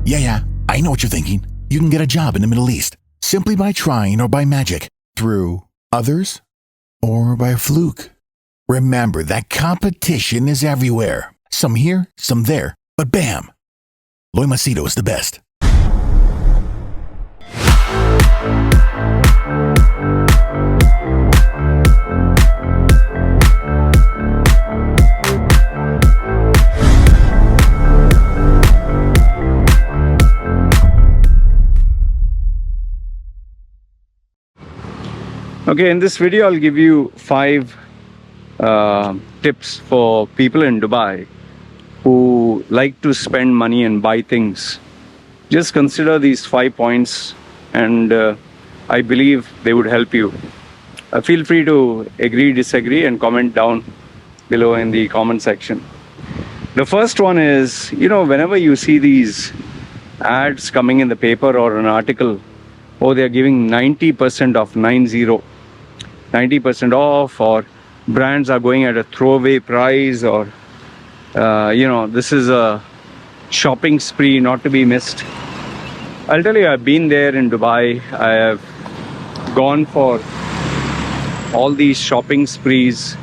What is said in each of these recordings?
Yeah, I know what you're thinking. You can get a job in the Middle East simply by trying or by magic, through others, or by a fluke. Remember that competition is everywhere. Some here, some there, but bam! Loy Machedo is the best. Okay, in this video I'll give you 5 tips for people in Dubai who like to spend money and buy things. Just consider these 5 points and I believe they would help you. Feel free to agree, disagree and comment down below in the comment section. The first one is, whenever you see these ads coming in the paper or an article, they're giving 90% off, 90% off, or brands are going at a throwaway price, or this is a shopping spree not to be missed. I'll tell you, I've been there in Dubai. I have gone for all these shopping sprees,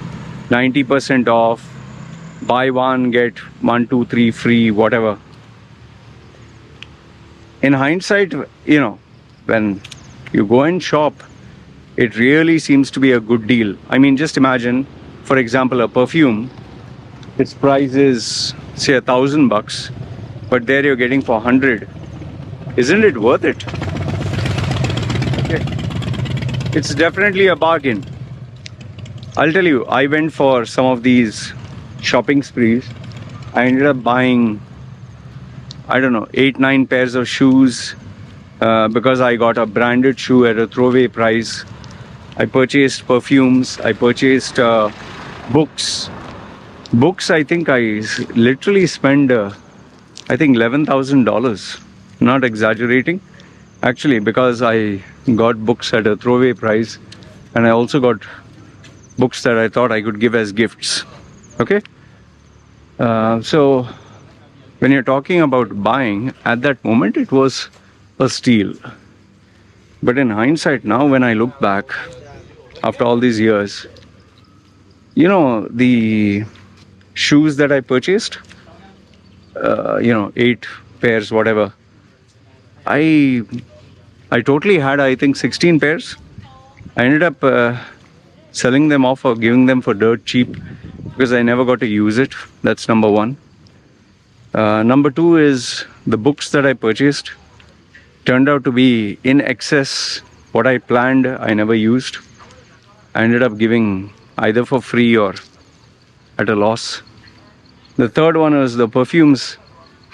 90% off, buy one get 1 2 3 free, whatever. In hindsight, when you go and shop, it really seems to be a good deal. I mean, just imagine, for example, a perfume. Its price is, say, $1,000, but there you're getting for 100. Isn't it worth it? Okay. It's definitely a bargain. I'll tell you, I went for some of these shopping sprees. I ended up buying, 8-9 pairs of shoes because I got a branded shoe at a throwaway price. I purchased perfumes, I purchased books. Books, I think I literally spent, $11,000. Not exaggerating. Actually, because I got books at a throwaway price, and I also got books that I thought I could give as gifts. Okay? So, when you're talking about buying, at that moment it was a steal. But in hindsight now, when I look back, after all these years, the shoes that I purchased, 8 pairs, whatever, I totally had, 16 pairs. I ended up selling them off or giving them for dirt cheap because I never got to use it. That's number one. Number two is the books that I purchased turned out to be in excess what I planned. I never used. I ended up giving either for free or at a loss. The third one was the perfumes.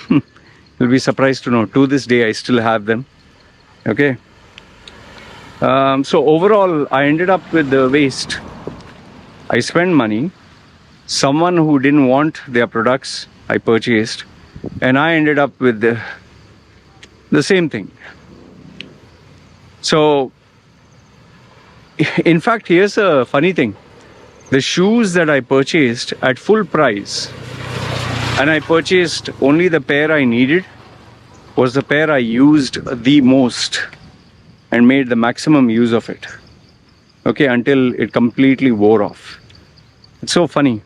You'll be surprised to know, to this day I still have them. Okay. So overall, I ended up with the waste. I spent money. Someone who didn't want their products, I purchased. And I ended up with the same thing. So, in fact, here's a funny thing. The shoes that I purchased at full price, and I purchased only the pair I needed, was the pair I used the most and made the maximum use of it. Okay, until it completely wore off. It's so funny.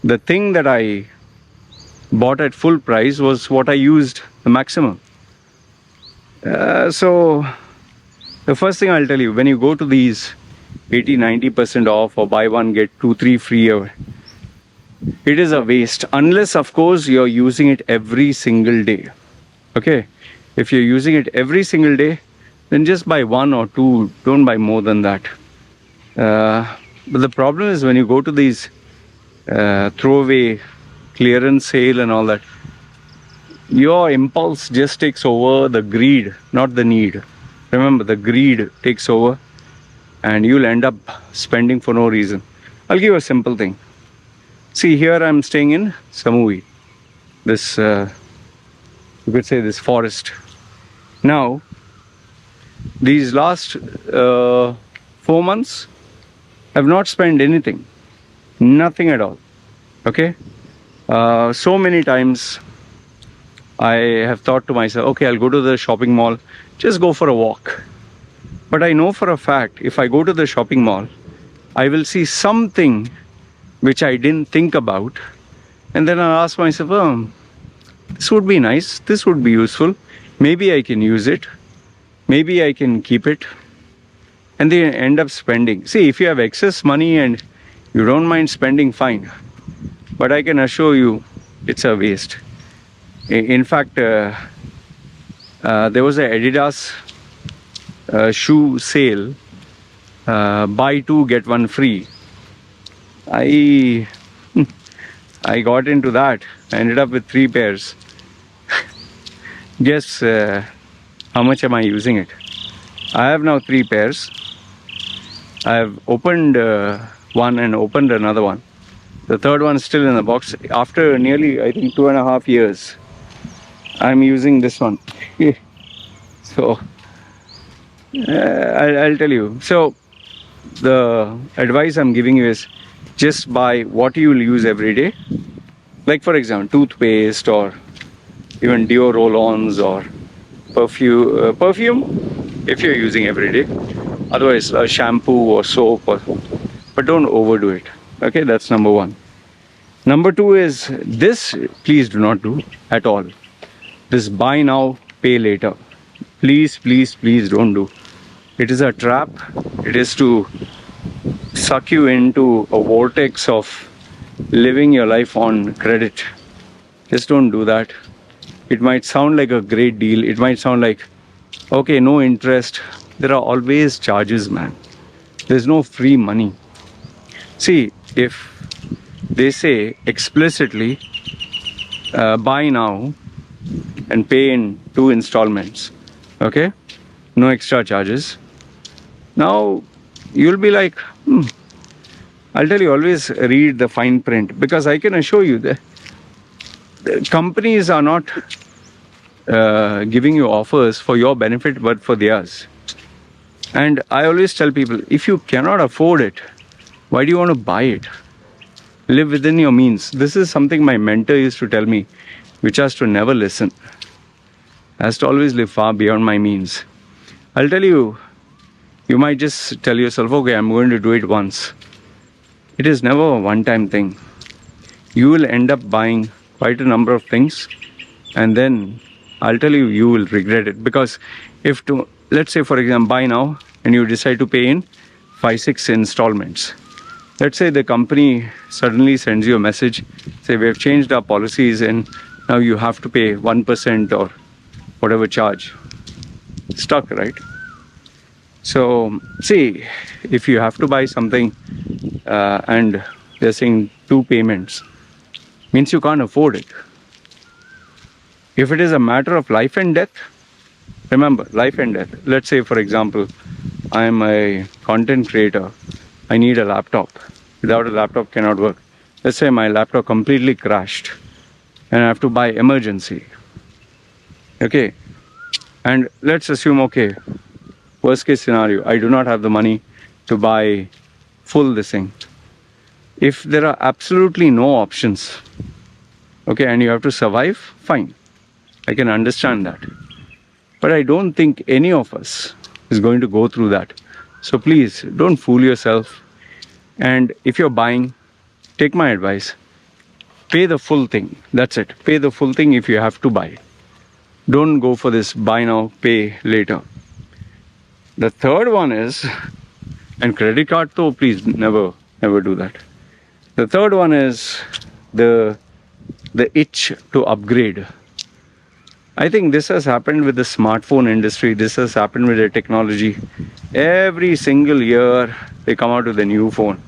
The thing that I bought at full price was what I used the maximum. So the first thing I'll tell you, when you go to these 80-90% off or buy one get 2-3 free, it is a waste, unless of course you're using it every single day. Okay, if you're using it every single day, then just buy 1 or 2, don't buy more than that. But the problem is when you go to these throwaway clearance sale and all that, your impulse just takes over, the greed, not the need. Remember, the greed takes over and you'll end up spending for no reason. I'll give you a simple thing. See, here I'm staying in Samui, this, you could say this forest. Now, these last 4 months, I've not spent anything, nothing at all. Okay, so many times I have thought to myself, okay, I'll go to the shopping mall, just go for a walk. But I know for a fact, if I go to the shopping mall, I will see something which I didn't think about. And then I'll ask myself, this would be nice, this would be useful. Maybe I can use it. Maybe I can keep it. And they end up spending. See, if you have excess money and you don't mind spending, fine. But I can assure you, it's a waste. In fact, there was an Adidas shoe sale, buy two get one free. I got into that. I ended up with 3 pairs. Guess how much am I using it? I have now 3 pairs. I have opened one and opened another one. The third one is still in the box. After nearly, I think, 2.5 years, I'm using this one. So I'll tell you. So the advice I'm giving you is just buy what you will use every day. Like for example, toothpaste or even deo roll-ons or perfume if you're using every day. Otherwise, shampoo or soap, but don't overdo it. Okay, that's number one. Number two is this, please do not do at all. This buy now, pay later. Please, please, please don't do. It is a trap. It is to suck you into a vortex of living your life on credit. Just don't do that. It might sound like a great deal. It might sound like, okay, no interest. There are always charges, man. There's no free money. See, if they say explicitly, buy now and pay in 2 installments, okay? No extra charges. Now, you'll be like, I'll tell you, always read the fine print, because I can assure you that the companies are not giving you offers for your benefit, but for theirs. And I always tell people, if you cannot afford it, why do you want to buy it? Live within your means. This is something my mentor used to tell me, which has to never listen. Has to always live far beyond my means. I'll tell you, you might just tell yourself, okay, I'm going to do it once. It is never a one-time thing. You will end up buying quite a number of things, and then I'll tell you, you will regret it. Because if to, let's say for example, buy now and you decide to pay in 5-6 installments. Let's say the company suddenly sends you a message, say we have changed our policies and now you have to pay 1% or whatever charge. Stuck, right? So see, if you have to buy something and they're saying 2 payments, means you can't afford it. If it is a matter of life and death, remember, life and death. Let's say, for example, I am a content creator. I need a laptop. Without a laptop, cannot work. Let's say my laptop completely crashed and I have to buy emergency. Okay. And let's assume, okay, worst case scenario, I do not have the money to buy full this thing. If there are absolutely no options, okay, and you have to survive, fine. I can understand that. But I don't think any of us is going to go through that. So please, don't fool yourself. And if you're buying, take my advice. Pay the full thing. That's it. Pay the full thing if you have to buy. Don't go for this buy now, pay later. The third one is, and credit card though, please never do that. The third one is the itch to upgrade. I think this has happened with the smartphone industry. This has happened with the technology. Every single year they come out with a new phone.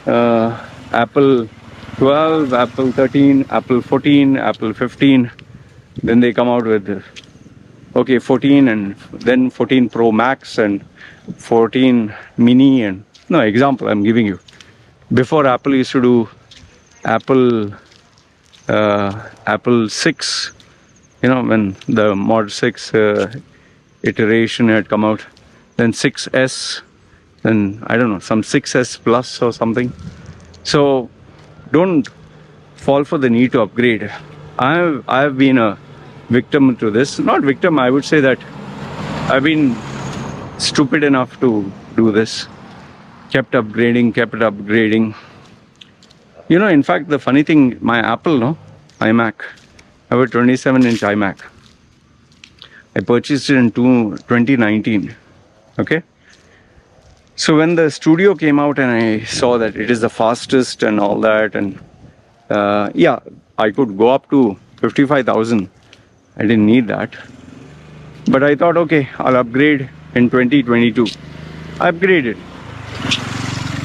Apple 12, Apple 13, Apple 14, Apple 15. Then they come out with, okay, 14 and then 14 Pro Max and 14 Mini and, no, example I'm giving you. Before Apple used to do Apple 6, you know, when the Mod 6 iteration had come out, then 6S, then I don't know, some 6S Plus or something. So don't fall for the need to upgrade. I have been a victim to this. Not victim, I would say that I've been stupid enough to do this. Kept upgrading. You know, in fact, the funny thing, my Apple, iMac, I have a 27-inch iMac. I purchased it in 2019. Okay. So when the studio came out and I saw that it is the fastest and all that, and yeah, I could go up to 55,000. I didn't need that. But I thought, okay, I'll upgrade in 2022. I upgraded.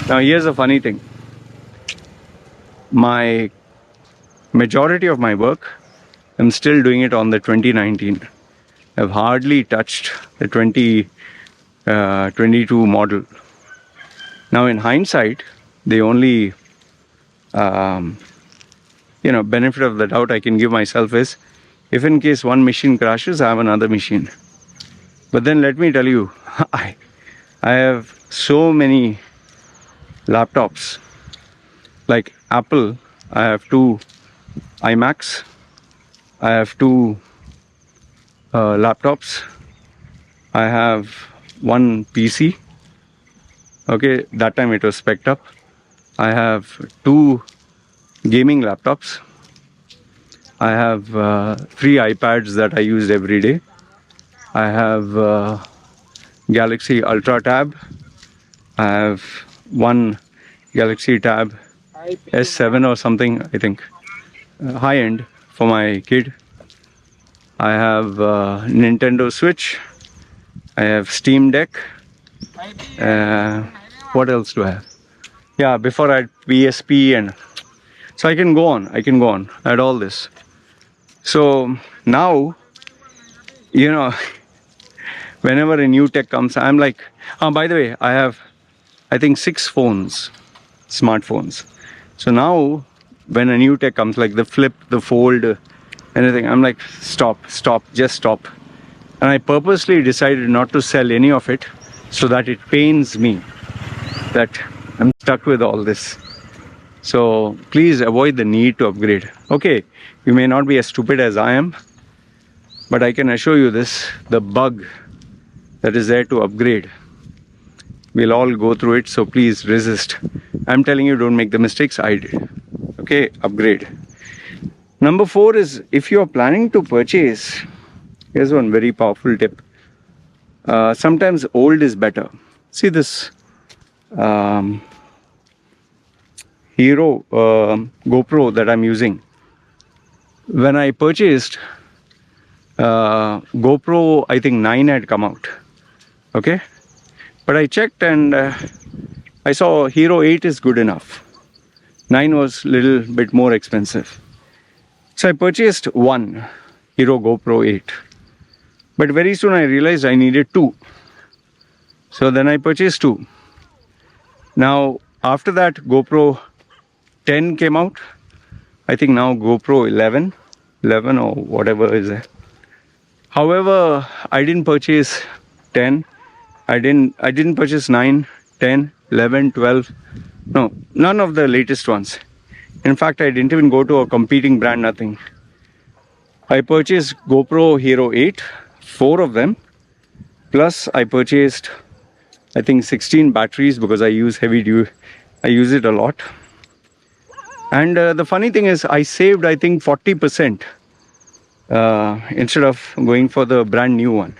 Now here's a funny thing. My majority of my work, I'm still doing it on the 2019. I've hardly touched the 2022 model. Now in hindsight, the only benefit of the doubt I can give myself is, if in case one machine crashes, I have another machine. But then let me tell you, I have so many laptops. Like Apple, I have 2 iMacs, I have 2 laptops, I have 1 PC. Okay, that time it was spec'd up. I have 2 gaming laptops. I have 3 iPads that I use every day. I have Galaxy Ultra Tab. I have 1 Galaxy Tab S7 or something, I think. High end for my kid. I have Nintendo Switch. I have Steam Deck. What else do I have? Yeah, before I had PSP, and so I can go on. I had all this. So now, whenever a new tech comes, I'm like, by the way, I have, I think 6 phones, smartphones. So now when a new tech comes, like the Flip, the Fold, anything, I'm like, stop, just stop. And I purposely decided not to sell any of it so that it pains me that I'm stuck with all this. So please avoid the need to upgrade. Okay, you may not be as stupid as I am, but I can assure you this, the bug that is there to upgrade. We'll all go through it, so please resist. I'm telling you, don't make the mistakes I did. Okay, upgrade. Number 4 is, if you're planning to purchase, here's one very powerful tip. Sometimes old is better. See this Hero GoPro that I'm using. When I purchased, GoPro, I think 9 had come out. Okay, but I checked and I saw Hero 8 is good enough. 9 was a little bit more expensive. So I purchased 1 Hero GoPro 8. But very soon I realized I needed 2. So then I purchased 2. Now after that, GoPro 10 came out. I think now GoPro 11 or whatever is there. However, I didn't purchase 10. I didn't purchase 9, 10, 11, 12. No, none of the latest ones. In fact, I didn't even go to a competing brand, nothing. I purchased GoPro Hero 8, 4 of them. Plus I purchased, I think 16 batteries because I use heavy duty. I use it a lot. And the funny thing is, I saved, I think, 40% instead of going for the brand new one.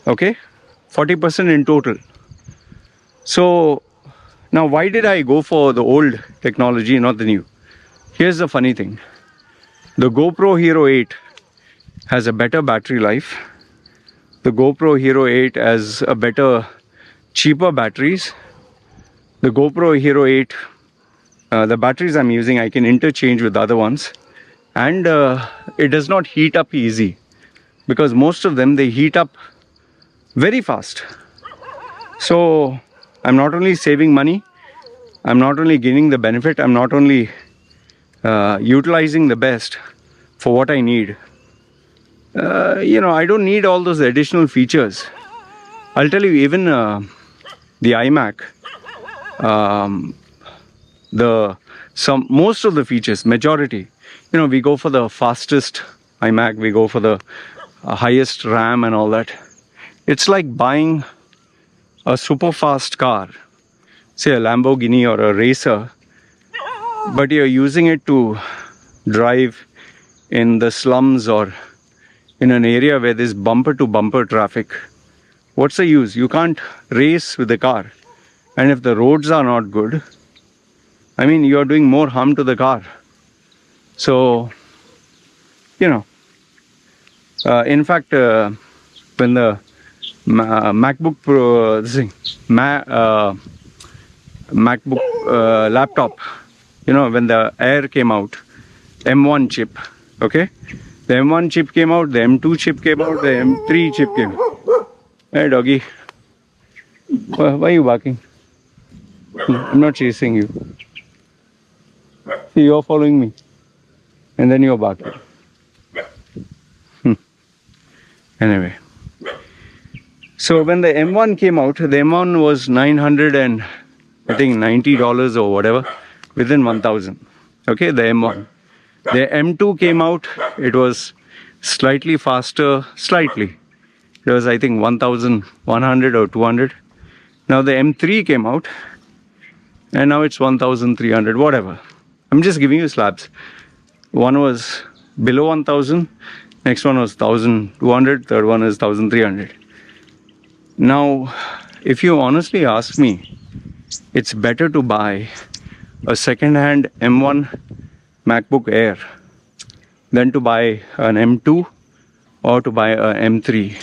Okay, 40% in total. So now, why did I go for the old technology, not the new? Here's the funny thing. The GoPro Hero 8 has a better battery life. The GoPro Hero 8 has a better, cheaper batteries. The GoPro Hero 8, the batteries I'm using, I can interchange with other ones. And it does not heat up easy. Because most of them, they heat up very fast. So I'm not only saving money, I'm not only gaining the benefit, I'm not only utilizing the best for what I need. I don't need all those additional features. I'll tell you, even the iMac, most of the features, majority, we go for the fastest iMac, we go for the highest RAM and all that. It's like buying a super fast car, say a Lamborghini or a racer, but you're using it to drive in the slums or in an area where there's bumper to bumper traffic. What's the use? You can't race with the car. And if the roads are not good, I mean, you're doing more harm to the car. So, in fact, when the MacBook Pro, MacBook laptop, when the Air came out, M1 chip, okay? The M1 chip came out, the M2 chip came out, the M3 chip came out. Hey, doggy. Why are you barking? I'm not chasing you. See, you're following me. And then you're barking. Anyway. So when the M1 came out, the M1 was $990 or whatever, within 1,000. Okay, the M1. The M2 came out, it was slightly faster, slightly. It was, I think, 1,100 or 200. Now the M3 came out, and now it's 1,300, whatever. I'm just giving you slabs. One was below 1,000, next one was 1,200, third one is 1,300. Now, if you honestly ask me, it's better to buy a second-hand M1 MacBook Air than to buy an M2 or to buy a M3.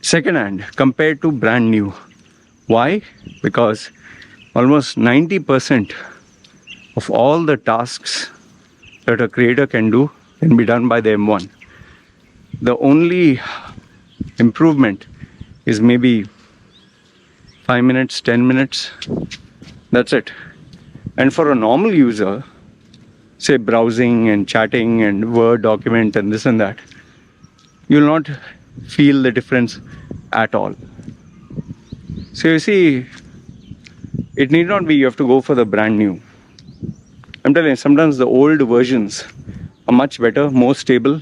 Second-hand compared to brand new. Why? Because almost 90% of all the tasks that a creator can do can be done by the M1. The only improvement is maybe 5 minutes, 10 minutes. That's it. And for a normal user, say browsing and chatting and Word document and this and that, you'll not feel the difference at all. So you see, it need not be you have to go for the brand new. I'm telling you, sometimes the old versions are much better, more stable.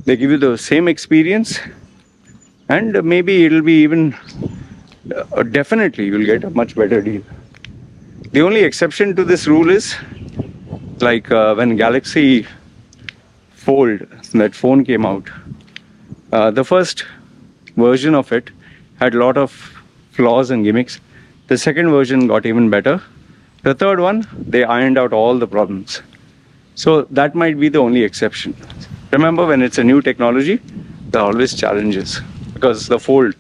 They give you the same experience, and maybe it'll be even, definitely you'll get a much better deal. The only exception to this rule is, like when Galaxy Fold, that phone came out, the first version of it had a lot of flaws and gimmicks. The second version got even better. The third one, they ironed out all the problems. So that might be the only exception. Remember, when it's a new technology, there are always challenges. Because the Fold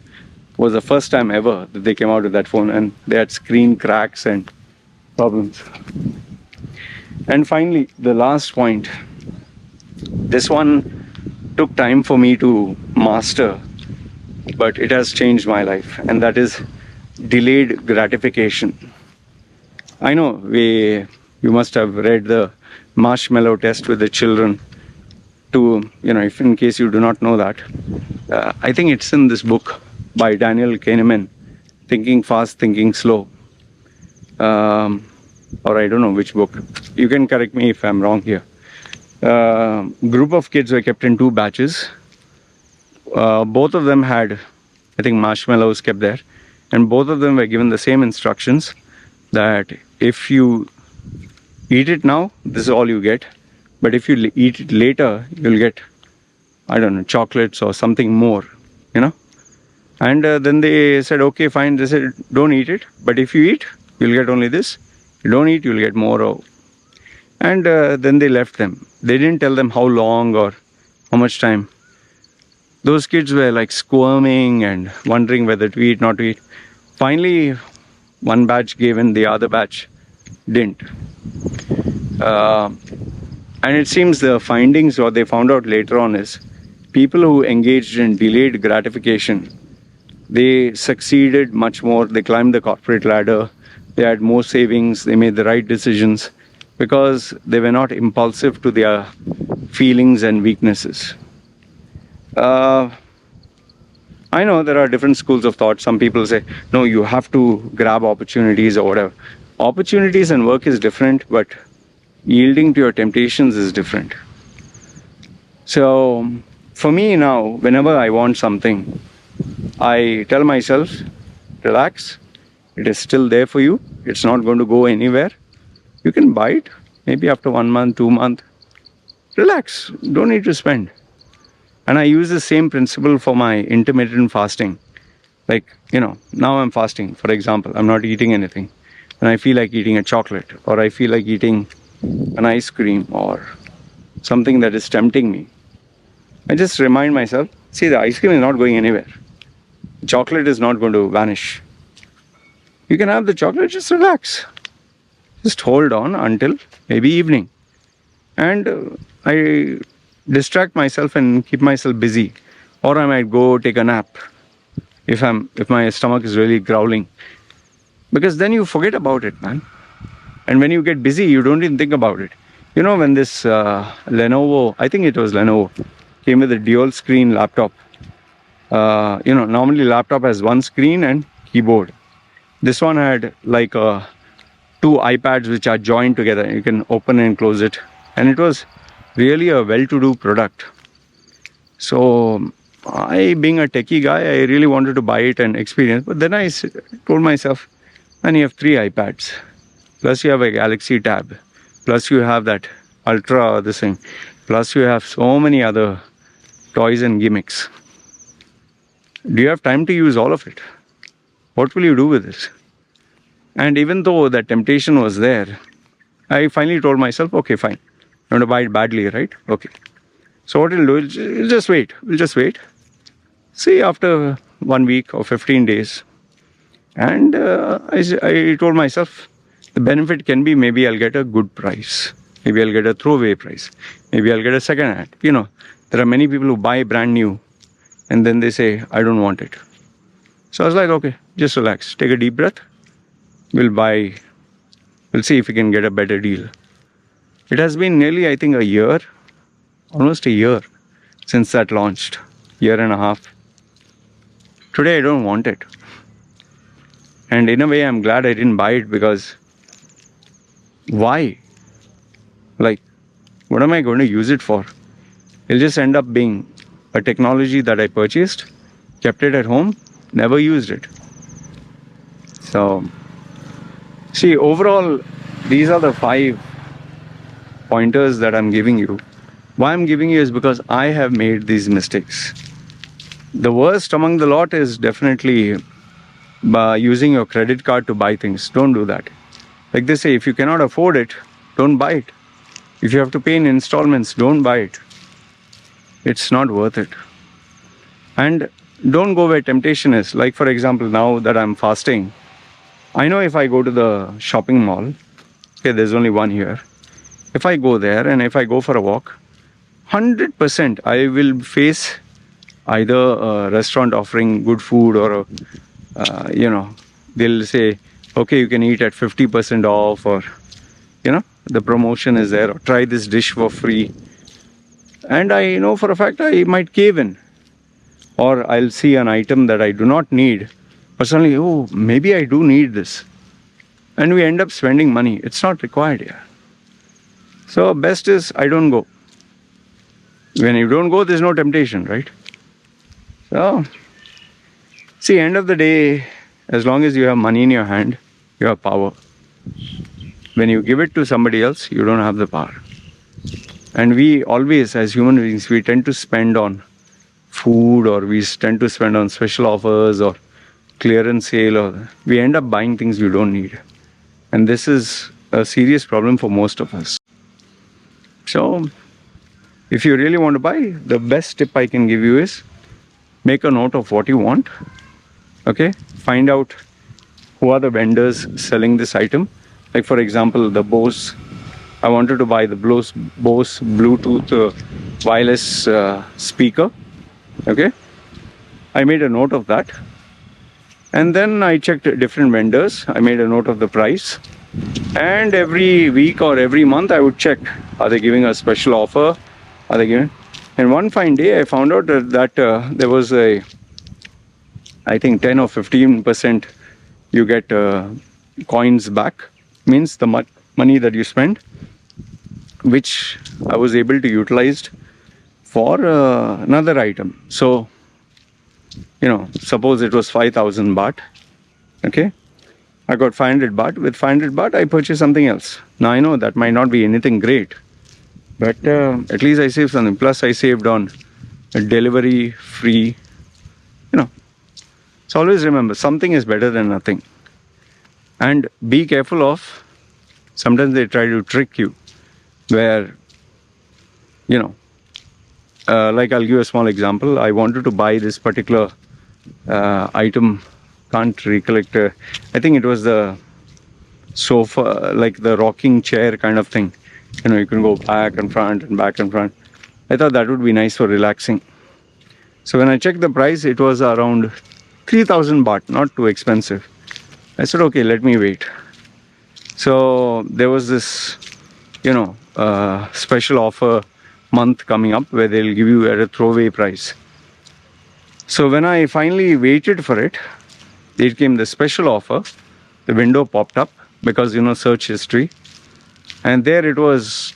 was the first time ever that they came out with that phone, and they had screen cracks and problems. And finally, the last point. This one took time for me to master, but it has changed my life, and that is delayed gratification. I know you must have read the marshmallow test with the children to, if in case you do not know that. I think it's in this book by Daniel Kahneman, Thinking Fast, Thinking Slow. Or I don't know which book. You can correct me if I'm wrong here. Group of kids were kept in two batches. Both of them had, I think, marshmallows kept there. And both of them were given the same instructions that if you eat it now, this is all you get. But if you eat it later, you'll get, I don't know, chocolates or something more, And then they said, okay, fine. They said, don't eat it. But if you eat, you'll get only this. You don't eat, you'll get more. And then they left them. They didn't tell them how long or how much time. Those kids were like squirming and wondering whether to eat, not to eat. Finally, one batch gave in, the other batch didn't. And it seems the findings, what they found out later on, is people who engaged in delayed gratification, they succeeded much more. They climbed the corporate ladder. They had more savings. They made the right decisions because they were not impulsive to their feelings and weaknesses. I know there are different schools of thought. Some people say, no, you have to grab opportunities or whatever. Opportunities and work is different, but yielding to your temptations is different. So for me now, whenever I want something, I tell myself, relax, it is still there for you, it's not going to go anywhere. You can buy it maybe after 1 month, 2 months. Relax, don't need to spend. And I use the same principle for my intermittent fasting. Like, now I'm fasting, for example, I'm not eating anything. And I feel like eating a chocolate, or I feel like eating an ice cream, or something that is tempting me. I just remind myself, see, the ice cream is not going anywhere. Chocolate is not going to vanish. You can have the chocolate, just relax. Just hold on until maybe evening. And I distract myself and keep myself busy. Or I might go take a nap if my stomach is really growling. Because then you forget about it, man. And when you get busy, you don't even think about it. When this Lenovo, I think it was Lenovo, came with a dual screen laptop. Normally laptop has one screen and keyboard. This one had like two iPads which are joined together. You can open and close it. And it was really a well-to-do product. So I, being a techie guy, I really wanted to buy it and experience. But then I told myself, and you have 3 iPads, plus you have a Galaxy Tab, plus you have that Ultra, this thing, plus you have so many other toys and gimmicks. Do you have time to use all of it? What will you do with it? And even though that temptation was there, I finally told myself, okay, fine. I'm going to buy it badly, right? Okay. So what we'll do, we'll just wait. We'll just wait. See, after 1 week or 15 days. And I told myself, the benefit can be maybe I'll get a good price. Maybe I'll get a throwaway price. Maybe I'll get a second hand. There are many people who buy brand new and then they say, I don't want it. So I was like, okay, just relax. Take a deep breath. We'll see if we can get a better deal. It has been nearly, I think, almost a year since that launched. Year and a half. Today I don't want it. And in a way, I'm glad I didn't buy it, because why? Like, what am I going to use it for? It'll just end up being a technology that I purchased, kept it at home, never used it. So, see, overall, these are the 5 pointers that I'm giving you. Why I'm giving you is because I have made these mistakes. The worst among the lot is definitely by using your credit card to buy things. Don't do that. Like they say, if you cannot afford it, don't buy it. If you have to pay in installments, don't buy it. It's not worth it. And don't go where temptation is. Like, for example, now that I'm fasting, I know if I go to the shopping mall, okay, there's only one here. If I go there and if I go for a walk, 100% I will face either a restaurant offering good food, or they'll say, okay, you can eat at 50% off, or the promotion is there, or try this dish for free. And I know for a fact I might cave in, or I'll see an item that I do not need, but suddenly, oh, maybe I do need this, and we end up spending money. It's not required here. So best is I don't go. When you don't go, there's no temptation, right? So, see, end of the day, as long as you have money in your hand, you have power. When you give it to somebody else, you don't have the power. And we always, as human beings, we tend to spend on food, or we tend to spend on special offers or clearance sale, or we end up buying things we don't need. And this is a serious problem for most of us. So, if you really want to buy, the best tip I can give you is make a note of what you want. Okay? Find out who are the vendors selling this item. Like, for example, the Bose. I wanted to buy the Bose Bluetooth wireless speaker. Okay? I made a note of that. And then I checked different vendors. I made a note of the price. And every week or every month I would check, are they giving a special offer? Are they giving? And one fine day I found out that there was I think 10 or 15% you get coins back. Means the money that you spend, which I was able to utilize for another item. So, suppose it was 5,000 baht. Okay, I got 500 baht. With 500 baht, I purchased something else. Now I know that might not be anything great, but at least I saved something. Plus, I saved on a delivery free. So always remember, something is better than nothing. And be careful of, sometimes they try to trick you, where, like I'll give you a small example. I wanted to buy this particular item, can't recollect. I think it was the sofa, like the rocking chair kind of thing. You can go back and front and back and front. I thought that would be nice for relaxing. So when I checked the price, it was around 3,000 baht, not too expensive. I said, okay, let me wait. So there was this, special offer month coming up where they'll give you at a throwaway price. So when I finally waited for it, it came the special offer. The window popped up because, search history. And there it was,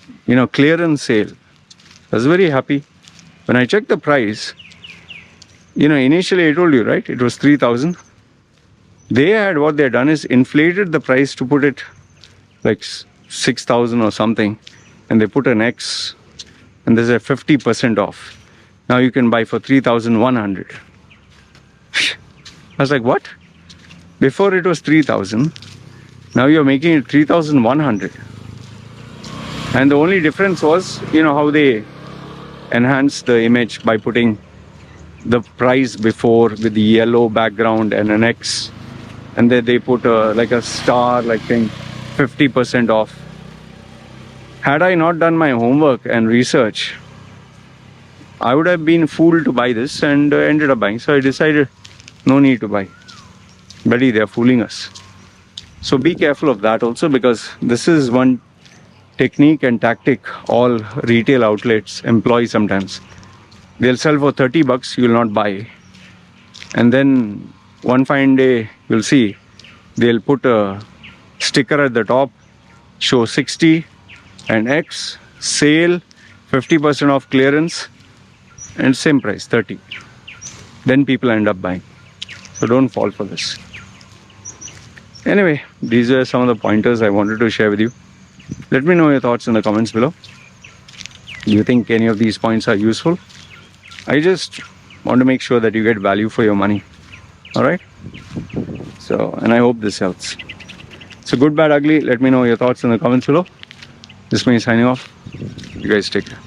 clearance sale. I was very happy. When I checked the price, initially I told you, right? It was 3,000. What they had done is inflated the price to put it like 6,000 or something. And they put an X and there's a 50% off. Now you can buy for 3,100. I was like, what? Before it was 3,000. Now you're making it 3,100. And the only difference was, how they enhanced the image by putting the price before with the yellow background and an X, and then they put like a star, like thing, 50% off. Had I not done my homework and research, I would have been fooled to buy this and ended up buying. So I decided no need to buy. Buddy, they're fooling us. So be careful of that also, because this is one technique and tactic all retail outlets employ sometimes. They'll sell for 30 bucks, you'll not buy. And then one fine day, you'll see, they'll put a sticker at the top, show 60 and X, sale, 50% off clearance, and same price, 30. Then people end up buying. So don't fall for this. Anyway, these are some of the pointers I wanted to share with you. Let me know your thoughts in the comments below. Do you think any of these points are useful? I just want to make sure that you get value for your money. Alright? So, and I hope this helps. So good, bad, ugly, let me know your thoughts in the comments below. This is me signing off. You guys take care.